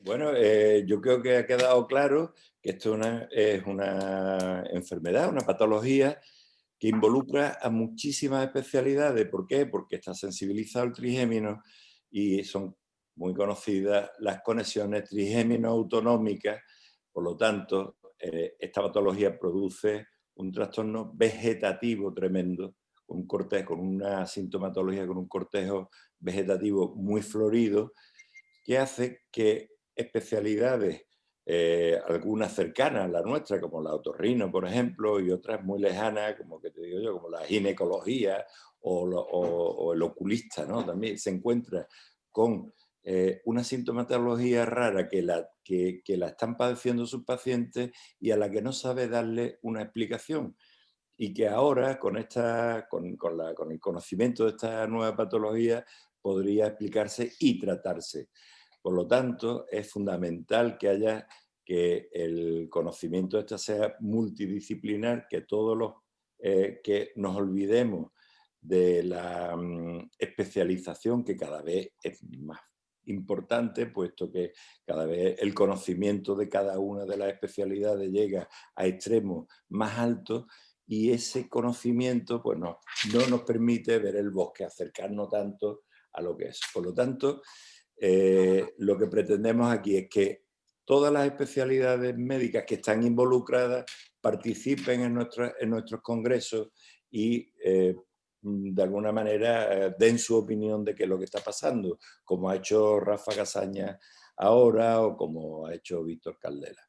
Bueno, yo creo que ha quedado claro que esto es una enfermedad, una patología que involucra a muchísimas especialidades. ¿Por qué? Porque está sensibilizado el trigémino y son muy conocidas las conexiones trigémino-autonómicas. Por lo tanto, esta patología produce un trastorno vegetativo tremendo, con una sintomatología, con un cortejo vegetativo muy florido, que hace que especialidades, algunas cercanas a la nuestra, como la otorrino, por ejemplo, y otras muy lejanas, como que te digo yo, como la ginecología o el oculista, ¿no? También se encuentra con una sintomatología rara que la están padeciendo sus pacientes y a la que no sabe darle una explicación. Y que ahora, con el conocimiento de esta nueva patología, podría explicarse y tratarse. Por lo tanto, es fundamental que el conocimiento este sea multidisciplinar, que que nos olvidemos de la especialización, que cada vez es más importante, puesto que cada vez el conocimiento de cada una de las especialidades llega a extremos más altos, y ese conocimiento pues no nos permite ver el bosque, acercarnos tanto a lo que es. Por lo tanto, lo que pretendemos aquí es que todas las especialidades médicas que están involucradas participen en nuestros congresos y de alguna manera den su opinión de qué es lo que está pasando, como ha hecho Rafa Casaña ahora o como ha hecho Víctor Caldera.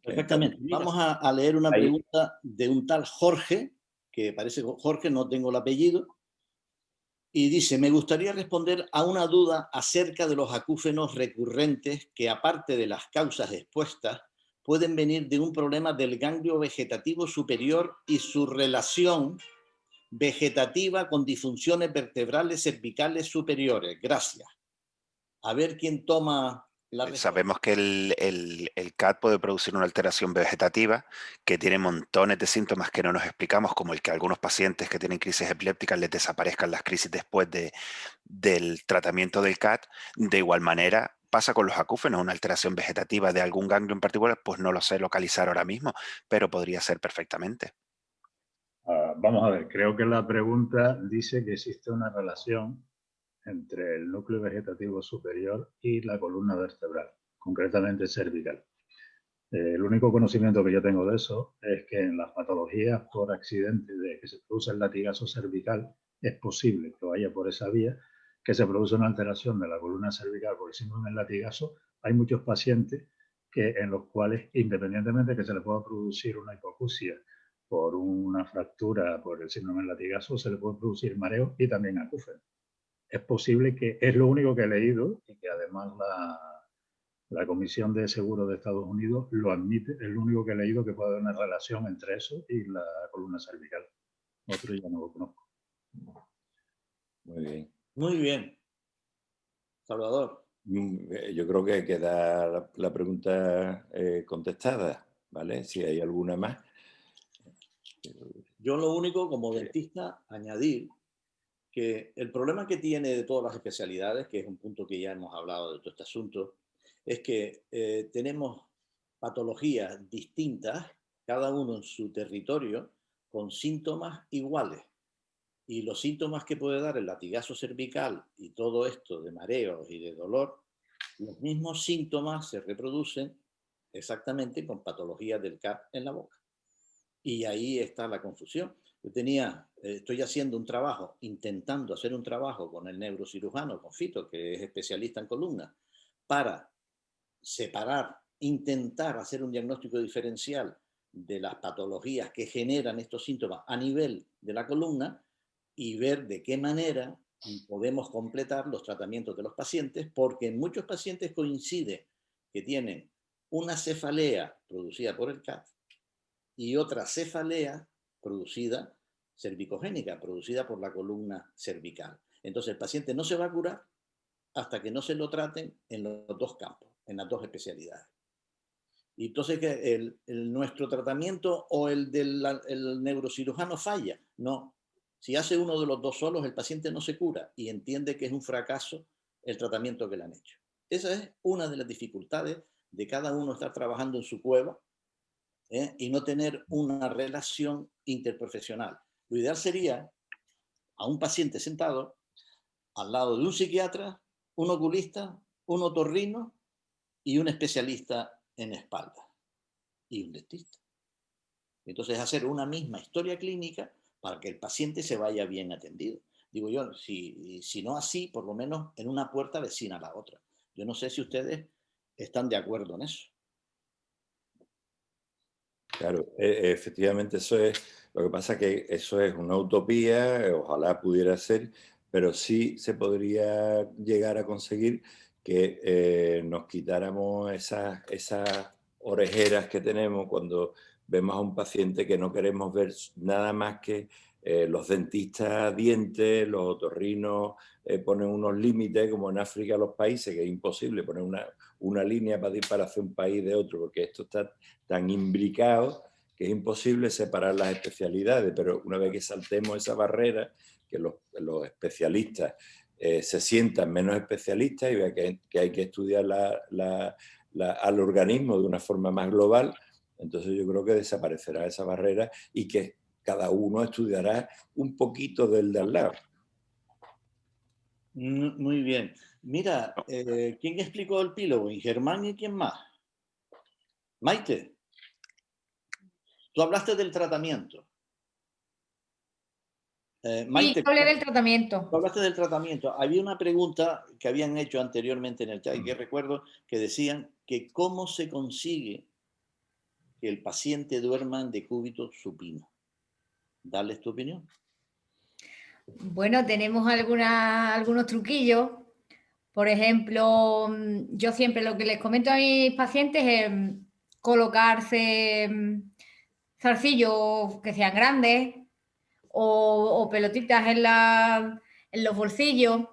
Perfectamente. Vamos a leer una Ahí, pregunta de un tal Jorge, que parece Jorge, no tengo el apellido, y dice, me gustaría responder a una duda acerca de los acúfenos recurrentes que, aparte de las causas expuestas, pueden venir de un problema del ganglio vegetativo superior y su relación vegetativa con disfunciones vertebrales cervicales superiores. Gracias. A ver quién toma la respuesta. Sabemos que el CAD puede producir una alteración vegetativa que tiene montones de síntomas que no nos explicamos, como el que a algunos pacientes que tienen crisis epilépticas les desaparezcan las crisis después del tratamiento del CAD. De igual manera, pasa con los acúfenos, una alteración vegetativa de algún ganglio en particular, pues no lo sé localizar ahora mismo, pero podría ser perfectamente. Vamos a ver, creo que la pregunta dice que existe una relación entre el núcleo vegetativo superior y la columna vertebral, concretamente cervical. El único conocimiento que yo tengo de eso es que en las patologías por accidente de que se produce el latigazo cervical, es posible que vaya por esa vía, que se produce una alteración de la columna cervical por el síndrome del latigazo. Hay muchos pacientes en los cuales, independientemente de que se le pueda producir una hipoacusia por una fractura por el síndrome del latigazo, se le puede producir mareo y también acúfeno. Es posible que, es lo único que he leído y que además la Comisión de Seguros de Estados Unidos lo admite, es lo único que he leído que puede haber una relación entre eso y la columna cervical. Otro ya no lo conozco. muy bien. Muy bien. Salvador. Yo creo que queda la pregunta contestada, ¿vale? Si hay alguna más. Yo lo único, como dentista, añadir que el problema que tiene de todas las especialidades, que es un punto que ya hemos hablado de todo este asunto, es que tenemos patologías distintas, cada uno en su territorio, con síntomas iguales. Y los síntomas que puede dar el latigazo cervical y todo esto de mareos y de dolor, los mismos síntomas se reproducen exactamente con patologías del CAP en la boca. Y ahí está la confusión. Yo estoy haciendo un trabajo, intentando hacer un trabajo con el neurocirujano, con Fito, que es especialista en columna, para separar, intentar hacer un diagnóstico diferencial de las patologías que generan estos síntomas a nivel de la columna y ver de qué manera podemos completar los tratamientos de los pacientes, porque en muchos pacientes coincide que tienen una cefalea producida por el CAT y otra cefalea producida cervicogénica, producida por la columna cervical. Entonces el paciente no se va a curar hasta que no se lo traten en los dos campos, en las dos especialidades. Y entonces nuestro tratamiento o el del neurocirujano falla. No. Si hace uno de los dos solos, el paciente no se cura y entiende que es un fracaso el tratamiento que le han hecho. Esa es una de las dificultades de cada uno estar trabajando en su cueva, y no tener una relación interprofesional. Lo ideal sería a un paciente sentado al lado de un psiquiatra, un oculista, un otorrino y un especialista en espalda y un dentista. Entonces hacer una misma historia clínica para que el paciente se vaya bien atendido. Digo yo, si no así, por lo menos en una puerta vecina a la otra. Yo no sé si ustedes están de acuerdo en eso. Claro, efectivamente eso es, lo que pasa que eso es una utopía, ojalá pudiera ser, pero sí se podría llegar a conseguir que nos quitáramos esas orejeras que tenemos cuando vemos a un paciente que no queremos ver nada más que los dentistas dientes, los otorrinos ponen unos límites, como en África los países, que es imposible poner una línea para hacer un país de otro, porque esto está tan imbricado que es imposible separar las especialidades, pero una vez que saltemos esa barrera, que los especialistas se sientan menos especialistas y vean que hay que estudiar al organismo de una forma más global, entonces yo creo que desaparecerá esa barrera y que cada uno estudiará un poquito del de al lado. Muy bien. Mira, ¿quién explicó el pílogo? ¿Germán y quién más? Maite, tú hablaste del tratamiento. Maite, Sí, hablé del tú tratamiento. hablaste del tratamiento. Había una pregunta que habían hecho anteriormente en el chat y que recuerdo que decían que cómo se consigue que el paciente duerma en decúbito supino. Dales tu opinión. Bueno, tenemos algunos truquillos. Por ejemplo, yo siempre lo que les comento a mis pacientes es colocarse zarcillos que sean grandes o pelotitas en los bolsillos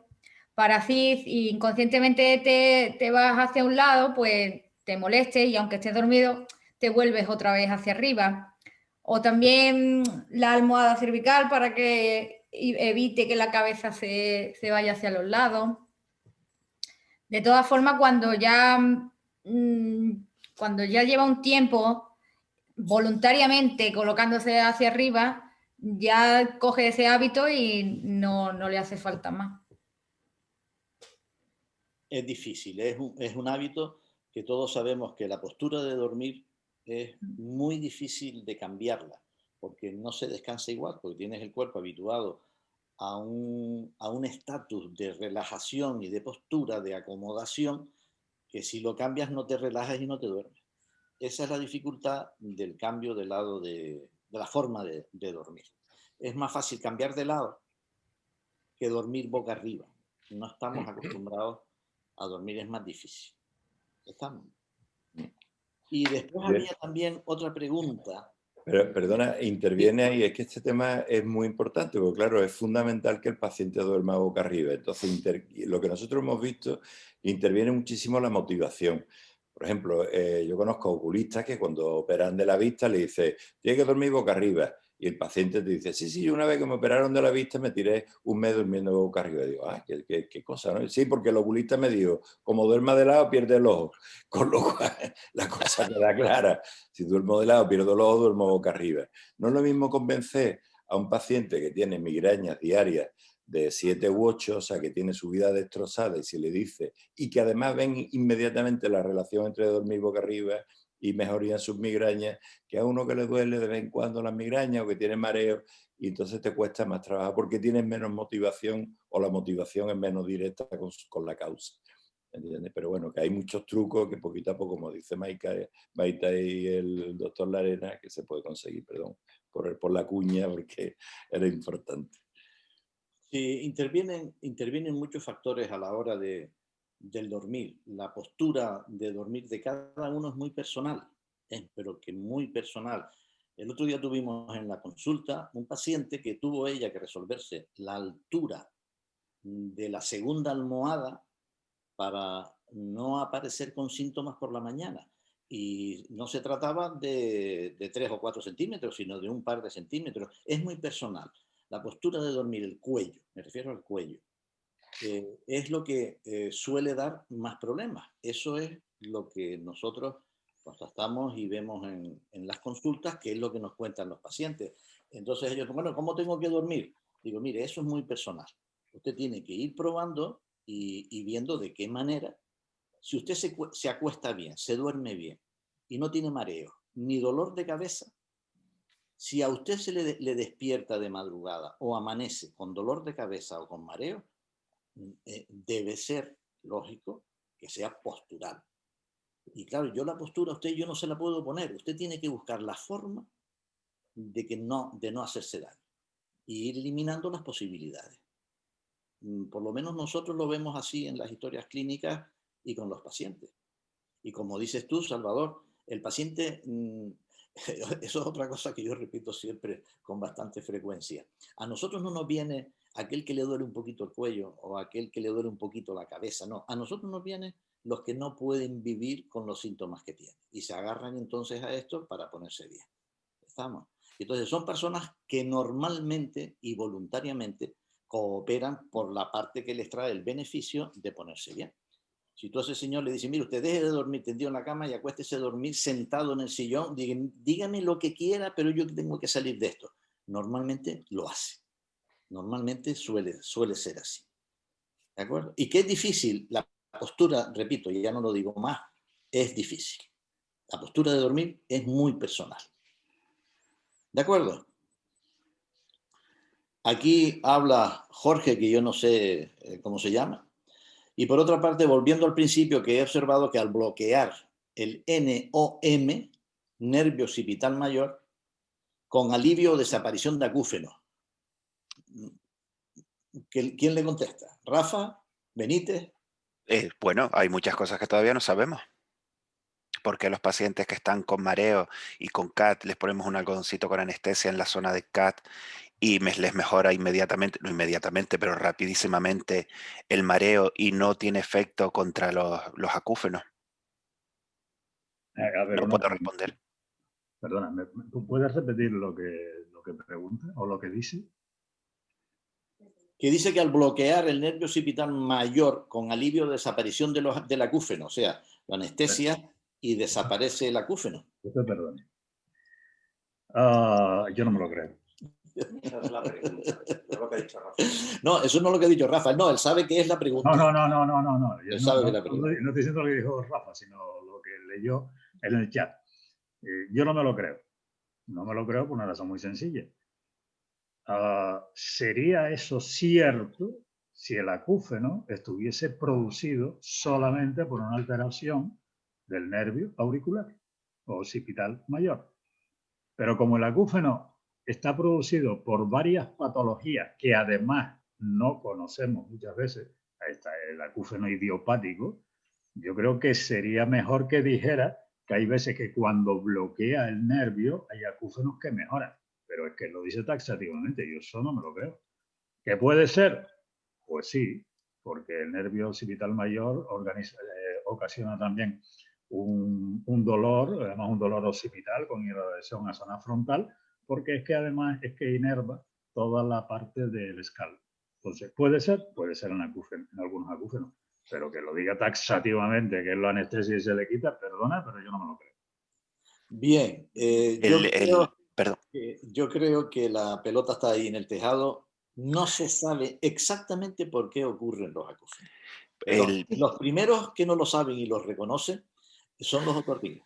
para así, si inconscientemente te vas hacia un lado, pues te molestes y aunque estés dormido, te vuelves otra vez hacia arriba. O también la almohada cervical para que evite que la cabeza se vaya hacia los lados. De todas formas, cuando ya lleva un tiempo voluntariamente colocándose hacia arriba, ya coge ese hábito y no le hace falta más. Es difícil, es un hábito que todos sabemos que la postura de dormir es muy difícil de cambiarla, porque no se descansa igual, porque tienes el cuerpo habituado a un estatus de relajación y de postura, de acomodación, que si lo cambias no te relajas y no te duermes. Esa es la dificultad del cambio de lado de la forma de dormir. Es más fácil cambiar de lado que dormir boca arriba. No estamos acostumbrados a dormir, es más difícil. Estamos. Y después había también otra pregunta. Pero, perdona, interviene ahí, es que este tema es muy importante, porque claro, es fundamental que el paciente duerma boca arriba. Entonces, lo que nosotros hemos visto, interviene muchísimo la motivación. Por ejemplo, yo conozco oculistas que cuando operan de la vista le dice, tiene que dormir boca arriba. Y el paciente te dice, sí, sí, una vez que me operaron de la vista me tiré un mes durmiendo boca arriba. Y digo, qué cosa, ¿no? Sí, porque el oculista me dijo, como duerma de lado, pierde el ojo. Con lo cual, la cosa queda clara. Si duermo de lado, pierdo el ojo, duermo boca arriba. No es lo mismo convencer a un paciente que tiene migrañas diarias de 7 u 8, o sea, que tiene su vida destrozada, y si le dice, y que además ven inmediatamente la relación entre dormir boca arriba y mejorían sus migrañas, que a uno que le duele de vez en cuando las migrañas o que tiene mareo, y entonces te cuesta más trabajo porque tienes menos motivación o la motivación es menos directa con la causa. ¿Entiendes? Pero bueno, que hay muchos trucos que poquito a poco, como dice Maita y el doctor Larena, que se puede conseguir, perdón, por la cuña, porque era importante. Sí, intervienen muchos factores a la hora del dormir. La postura de dormir de cada uno es muy personal, pero que muy personal. El otro día tuvimos en la consulta un paciente que tuvo ella que resolverse la altura de la segunda almohada para no aparecer con síntomas por la mañana. Y no se trataba de 3 o 4 centímetros, sino de un par de centímetros. Es muy personal. La postura de dormir, el cuello, me refiero al cuello. es lo que suele dar más problemas. Eso es lo que nosotros constatamos y vemos en las consultas, que es lo que nos cuentan los pacientes. Entonces ellos, bueno, ¿cómo tengo que dormir? Digo, mire, eso es muy personal. Usted tiene que ir probando y viendo de qué manera. Si usted se acuesta bien, se duerme bien y no tiene mareo ni dolor de cabeza, si a usted se le despierta de madrugada o amanece con dolor de cabeza o con mareo, debe ser lógico que sea postural. Y claro, yo la postura a usted yo no se la puedo poner. Usted tiene que buscar la forma de no hacerse daño y ir eliminando las posibilidades. Por lo menos nosotros lo vemos así en las historias clínicas y con los pacientes. Y como dices tú, Salvador, el paciente, eso es otra cosa que yo repito siempre con bastante frecuencia. A nosotros no nos viene aquel que le duele un poquito el cuello o aquel que le duele un poquito la cabeza, no. A nosotros nos vienen los que no pueden vivir con los síntomas que tienen y se agarran entonces a esto para ponerse bien. ¿Estamos? Entonces son personas que normalmente y voluntariamente cooperan por la parte que les trae el beneficio de ponerse bien. Si tú a ese señor le dices, mire, usted deje de dormir tendido en la cama y acuéstese a dormir sentado en el sillón, dígame lo que quiera, pero yo tengo que salir de esto. Normalmente lo hace. Normalmente suele ser así. ¿De acuerdo? Y que es difícil, la postura, repito, y ya no lo digo más, es difícil. La postura de dormir es muy personal. ¿De acuerdo? Aquí habla Jorge, que yo no sé cómo se llama. Y por otra parte, volviendo al principio, que he observado que al bloquear el NOM, nervio occipital mayor, con alivio o desaparición de acúfeno. ¿Quién le contesta? ¿Rafa? ¿Benítez? Bueno, hay muchas cosas que todavía no sabemos. Porque los pacientes que están con mareo y con CAT les ponemos un algodoncito con anestesia en la zona de CAT y les mejora inmediatamente, no inmediatamente, pero rapidísimamente el mareo y no tiene efecto contra los acúfenos? A ver, No puedo responder. Perdona, ¿tú puedes repetir lo que pregunta o lo que dice? Que dice que al bloquear el nervio occipital mayor con alivio o desaparición del acúfeno, o sea, la anestesia y desaparece el acúfeno. Usted perdone. Yo no me lo creo. Esa es la pregunta, no lo que ha dicho Rafa. No, eso no es lo que ha dicho Rafa. No, él sabe que es la pregunta. No. Él sabe que es la pregunta. No estoy diciendo lo que dijo Rafa, sino lo que leyó en el chat. Yo no me lo creo. No me lo creo por una razón muy sencilla. ¿Sería eso cierto si el acúfeno estuviese producido solamente por una alteración del nervio auricular o occipital mayor? Pero como el acúfeno está producido por varias patologías que además no conocemos muchas veces, ahí está el acúfeno idiopático, yo creo que sería mejor que dijera que hay veces que cuando bloquea el nervio hay acúfenos que mejoran. Pero es que lo dice taxativamente, yo eso no me lo creo. ¿Qué puede ser? Pues sí, porque el nervio occipital mayor ocasiona también un dolor, además un dolor occipital con irradiación a zona frontal, porque es que además es que inerva toda la parte del escalpo. Entonces, puede ser en algunos acúfenos, pero que lo diga taxativamente que es la anestesia y se le quita, perdona, pero yo no me lo creo. Bien, Perdón. Yo creo que la pelota está ahí en el tejado. No se sabe exactamente por qué ocurren los acúfenos. Los primeros que no lo saben y los reconocen son los otorrinos.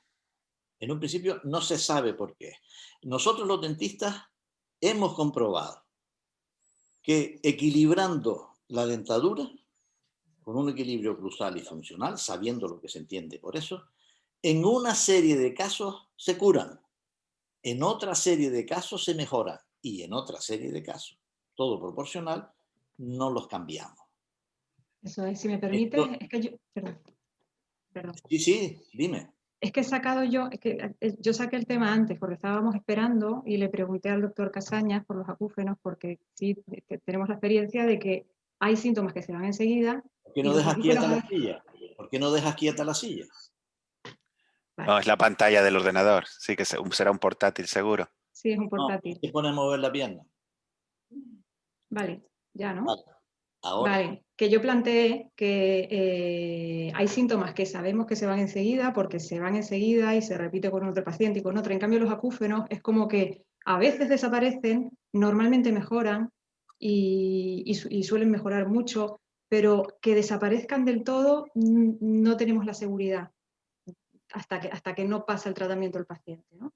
En un principio no se sabe por qué. Nosotros los dentistas hemos comprobado que equilibrando la dentadura, con un equilibrio cruzal y funcional, sabiendo lo que se entiende por eso, en una serie de casos se curan. En otra serie de casos se mejora y en otra serie de casos, todo proporcional, no los cambiamos. Eso es, si me permite, es que yo... Perdón. Sí, dime. Es que he sacado yo saqué el tema antes porque estábamos esperando y le pregunté al doctor Casañas por los acúfenos porque sí tenemos la experiencia de que hay síntomas que se van enseguida. ¿Por qué no dejas quieta la silla? ¿Por qué no dejas quieta la silla? Vale. No, es la pantalla del ordenador. Sí que será un portátil seguro. Sí, es un portátil. No, te pone a mover la pierna. Vale, ya, ¿no? Vale. Ahora. Vale, que yo planteé que hay síntomas que sabemos que se van enseguida, porque se van enseguida y se repite con otro paciente y con otro. En cambio, los acúfenos es como que a veces desaparecen, normalmente mejoran y suelen mejorar mucho, pero que desaparezcan del todo no tenemos la seguridad hasta que no pasa el tratamiento del paciente, ¿no?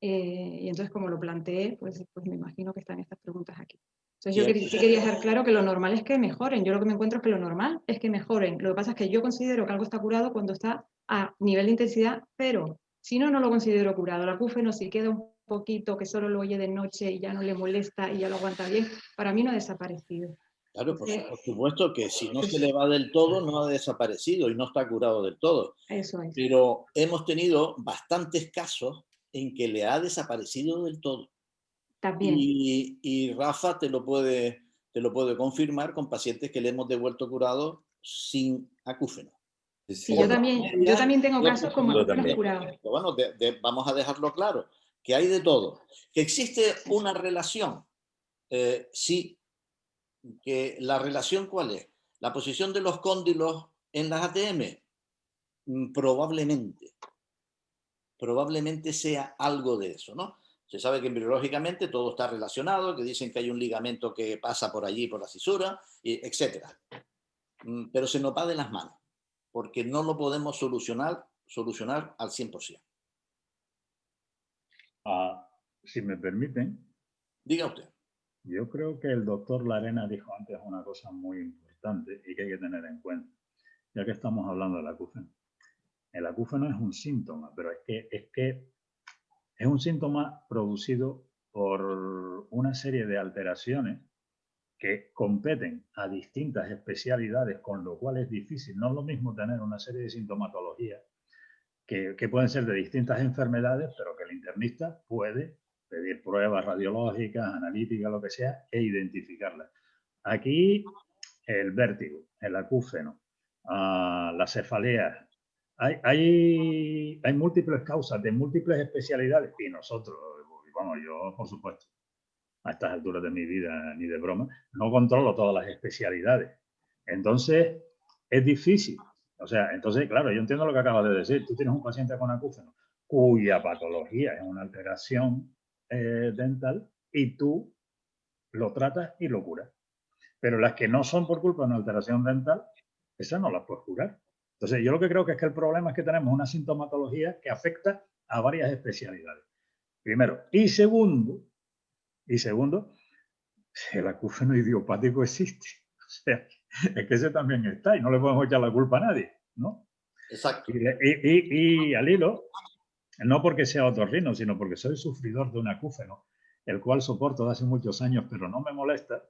Y entonces, como lo planteé, pues me imagino que están estas preguntas aquí. Entonces, yo sí quería dejar claro que lo normal es que mejoren. Yo lo que me encuentro es que lo normal es que mejoren. Lo que pasa es que yo considero que algo está curado cuando está a nivel de intensidad, pero si no, no lo considero curado. El acúfeno, si queda un poquito, que solo lo oye de noche y ya no le molesta y ya lo aguanta bien, para mí no ha desaparecido. Claro, por supuesto que si no se le va del todo, no ha desaparecido y no está curado del todo. Eso es. Pero hemos tenido bastantes casos en que le ha desaparecido del todo. También. Y Rafa te lo puede confirmar con pacientes que le hemos devuelto curados sin acúfeno. Sí, yo también tengo casos con acúfenos curados. Bueno, vamos a dejarlo claro, que hay de todo. Que existe una relación, sí. Que la relación, ¿cuál es? La posición de los cóndilos en las ATM, probablemente sea algo de eso, ¿no? Se sabe que embriológicamente todo está relacionado, que dicen que hay un ligamento que pasa por allí, por la cisura, etc. Pero se nos va de las manos, porque no lo podemos solucionar al 100%. Si me permiten. Diga usted. Yo creo que el doctor Larena dijo antes una cosa muy importante y que hay que tener en cuenta, ya que estamos hablando del acúfeno. El acúfeno es un síntoma, pero es que es un síntoma producido por una serie de alteraciones que competen a distintas especialidades, con lo cual es difícil. No es lo mismo tener una serie de sintomatologías que pueden ser de distintas enfermedades, pero que el internista puede pedir pruebas radiológicas, analíticas, lo que sea, e identificarlas. Aquí el vértigo, el acúfeno, las cefaleas. Hay múltiples causas de múltiples especialidades y nosotros, vamos, yo por supuesto, a estas alturas de mi vida, ni de broma, no controlo todas las especialidades. Entonces, es difícil. O sea, entonces, claro, yo entiendo lo que acabas de decir. Tú tienes un paciente con acúfeno cuya patología es una alteración dental y tú lo tratas y lo curas. Pero las que no son por culpa de una alteración dental, esas no las puedes curar. Entonces, yo lo que creo que es que el problema es que tenemos una sintomatología que afecta a varias especialidades. Primero. Y segundo, el acúfeno idiopático existe. O sea, es que ese también está y no le podemos echar la culpa a nadie, ¿no? Exacto. Y al hilo, no porque sea otorrino, sino porque soy sufridor de un acúfeno, el cual soporto de hace muchos años, pero no me molesta.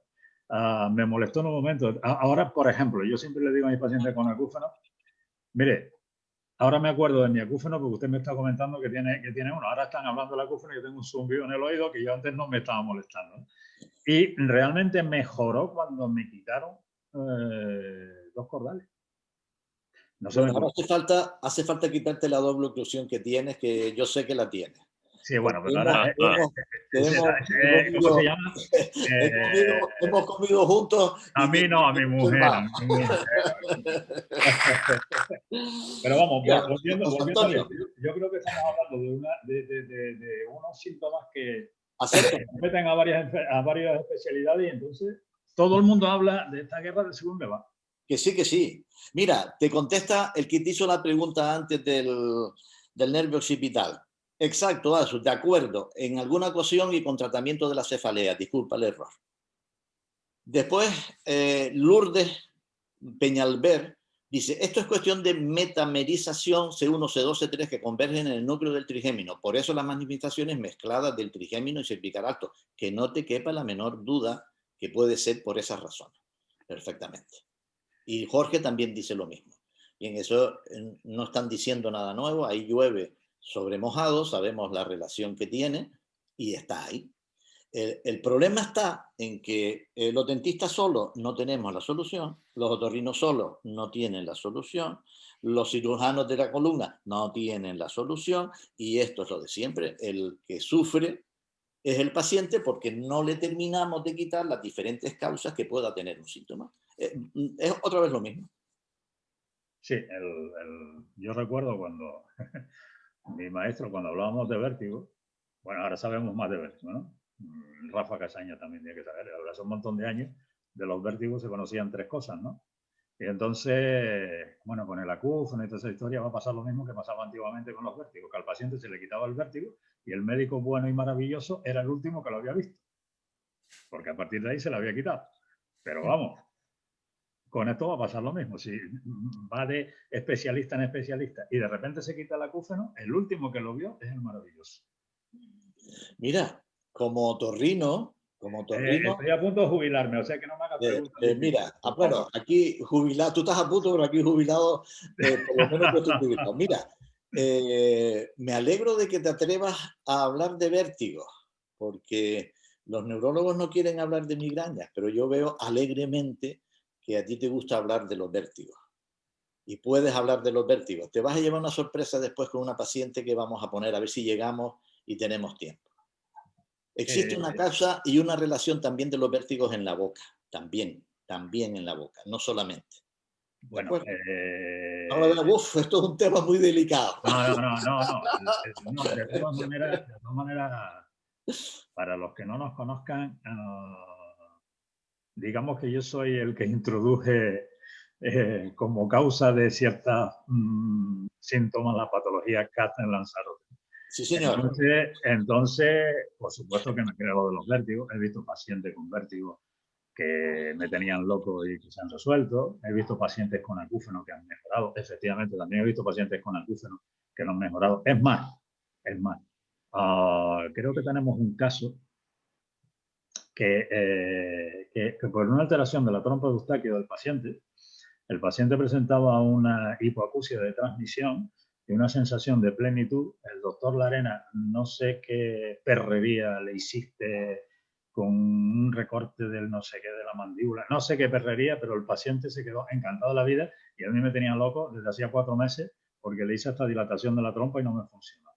Me molestó en un momento. Ahora, por ejemplo, yo siempre le digo a mis pacientes con acúfeno, mire, ahora me acuerdo de mi acúfeno porque usted me está comentando que tiene uno. Ahora están hablando del acúfeno y yo tengo un zumbido en el oído que yo antes no me estaba molestando, ¿no? Y realmente mejoró cuando me quitaron 2 cordales. No sé, bueno, ahora hace falta quitarte la doble oclusión que tienes, que yo sé que la tienes. Sí, bueno, pero ahora... ¿Cómo se llama? Hemos comido juntos. A mí no, a mi mujer. Pero vamos, volviendo a esto, yo creo que estamos hablando de unos síntomas que competen a varias especialidades y entonces todo el mundo habla de esta guerra del segundo va. Que sí, que sí. Mira, te contesta el que te hizo la pregunta antes del nervio occipital. Exacto, Asu, de acuerdo. En alguna ocasión y con tratamiento de la cefalea. Disculpa el error. Después, Lourdes Peñalver dice, esto es cuestión de metamerización C1, C2, C3 que convergen en el núcleo del trigémino. Por eso las manifestaciones mezcladas del trigémino y cervical alto. Que no te quepa la menor duda que puede ser por esas razones. Perfectamente. Y Jorge también dice lo mismo. Y en eso no están diciendo nada nuevo. Ahí llueve sobre mojado, sabemos la relación que tiene y está ahí. El problema está en que los dentistas solos no tenemos la solución, los otorrinos solos no tienen la solución, los cirujanos de la columna no tienen la solución y esto es lo de siempre. El que sufre es el paciente porque no le terminamos de quitar las diferentes causas que pueda tener un síntoma. Es otra vez lo mismo. Sí, yo recuerdo cuando mi maestro, cuando hablábamos de vértigo, bueno, ahora sabemos más de vértigo, ¿no? Rafa Casaña también tiene que saber, ahora hace un montón de años, de los vértigos se conocían 3 cosas, ¿no? Y entonces, bueno, con el acúfeno y toda esa historia va a pasar lo mismo que pasaba antiguamente con los vértigos, que al paciente se le quitaba el vértigo y el médico bueno y maravilloso era el último que lo había visto, porque a partir de ahí se lo había quitado. Pero vamos, con esto va a pasar lo mismo. Si va de especialista en especialista y de repente se quita el acúfeno, el último que lo vio es el maravilloso. Mira, como otorrino... Estoy a punto de jubilarme, o sea que no me hagas preguntas. Mira, bueno, aquí jubilado, tú estás a punto, pero aquí jubilado, por lo menos yo estoy jubilado. Mira, me alegro de que te atrevas a hablar de vértigo, porque los neurólogos no quieren hablar de migrañas, pero yo veo alegremente que a ti te gusta hablar de los vértigos. Y puedes hablar de los vértigos. Te vas a llevar una sorpresa después con una paciente que vamos a poner, a ver si llegamos y tenemos tiempo. Existe una causa y una relación también de los vértigos en la boca, también en la boca, no solamente. Bueno, ahora, esto es un tema muy delicado. No, de todas maneras, para los que no nos conozcan, digamos que yo soy el que introduje como causa de ciertos síntomas la patología CAT en Lanzarote. Sí, señor. Entonces, por supuesto que me creo lo de los vértigos. He visto pacientes con vértigos que me tenían loco y que se han resuelto. He visto pacientes con acúfeno que han mejorado. Efectivamente, también he visto pacientes con acúfeno que no han mejorado. Es más, creo que tenemos un caso que por una alteración de la trompa de Eustaquio del paciente, el paciente presentaba una hipoacusia de transmisión y una sensación de plenitud. El doctor Larena, no sé qué perrería le hiciste con un recorte del no sé qué de la mandíbula, no sé qué perrería, pero el paciente se quedó encantado de la vida y a mí me tenía loco desde hacía 4 meses porque le hice esta dilatación de la trompa y no me funcionó.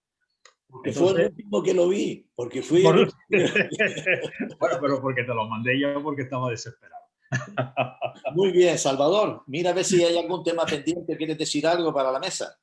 Porque entonces, fue el último que lo vi, porque fui... Bueno, pero porque te lo mandé yo porque estaba desesperado. Muy bien, Salvador. Mira a ver si hay algún tema pendiente. ¿Quieres decir algo para la mesa?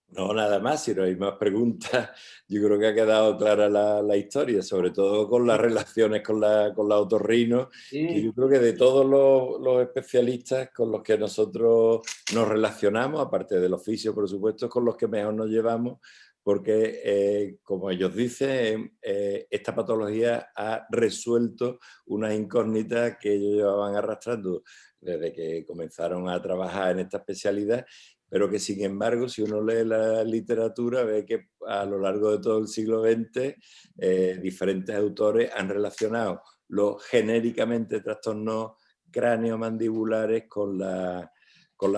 No, nada más. Si no hay más preguntas, yo creo que ha quedado clara la historia, sobre todo con las relaciones con la otorrino, sí. Que yo creo que de todos los especialistas con los que nosotros nos relacionamos, aparte del oficio, por supuesto, con los que mejor nos llevamos, porque, como ellos dicen, esta patología ha resuelto unas incógnitas que ellos llevaban arrastrando desde que comenzaron a trabajar en esta especialidad, pero que, sin embargo, si uno lee la literatura, ve que a lo largo de todo el siglo XX diferentes autores han relacionado los genéricamente trastornos craneomandibulares con la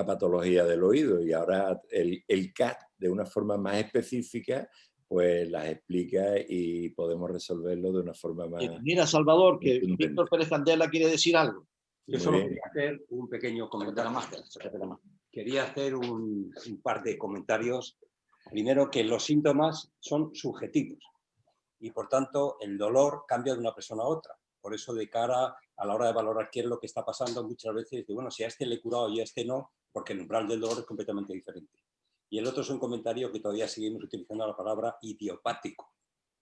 patología del oído, y ahora el CAT, de una forma más específica, pues las explica y podemos resolverlo de una forma más... Mira, Salvador, que Víctor Pérez Candela quiere decir algo. Yo solo quería hacer un pequeño comentario. Quería hacer un par de comentarios. Primero, que los síntomas son subjetivos y, por tanto, el dolor cambia de una persona a otra. Por eso, de cara a la hora de valorar qué es lo que está pasando, muchas veces, bueno, si a este le he curado y a este no, porque el umbral del dolor es completamente diferente. Y el otro es un comentario que todavía seguimos utilizando la palabra idiopático,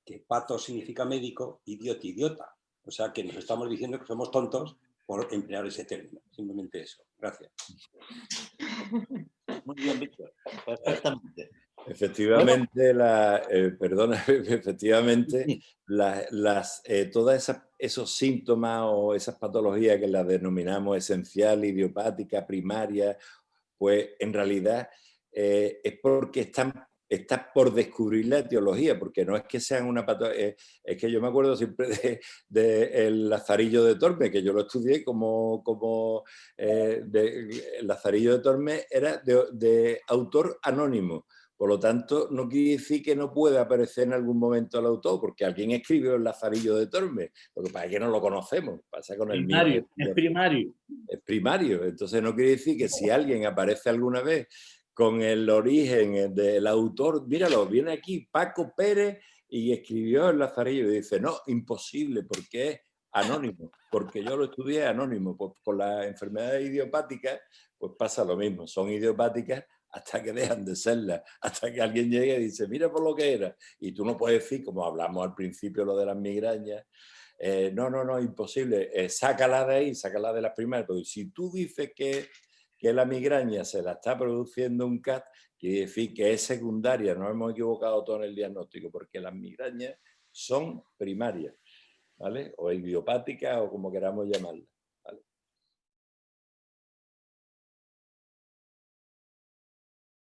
que pato significa médico, idiota. O sea, que nos estamos diciendo que somos tontos por emplear ese término. Simplemente eso. Gracias. Muy bien, Víctor. Perfectamente. Efectivamente, todos esos síntomas o esas patologías que las denominamos esencial, idiopática, primaria, pues en realidad es porque está por descubrir la etiología, porque no es que sean una patología, es que yo me acuerdo siempre del Lazarillo de Tormes, que yo lo estudié el Lazarillo de Tormes era de autor anónimo. Por lo tanto, no quiere decir que no pueda aparecer en algún momento el autor, porque alguien escribió el Lazarillo de Tormes. Lo que pasa es que no lo conocemos. Pasa con el primario, es primario. Es primario. Entonces no quiere decir que si alguien aparece alguna vez con el origen del autor, míralo, viene aquí Paco Pérez y escribió el Lazarillo y dice, no, imposible, porque es anónimo, porque yo lo estudié anónimo. Pues con las enfermedades idiopáticas, pues pasa lo mismo, son idiopáticas hasta que dejan de serlas, hasta que alguien llegue y dice, mira por lo que era. Y tú no puedes decir, como hablamos al principio, lo de las migrañas, no, imposible, sácala de ahí, sácala de las primeras. Pero si tú dices que la migraña se la está produciendo un CAT, quiere decir que es secundaria, nos hemos equivocado todo en el diagnóstico, porque las migrañas son primarias, ¿vale? O idiopáticas o como queramos llamarlas.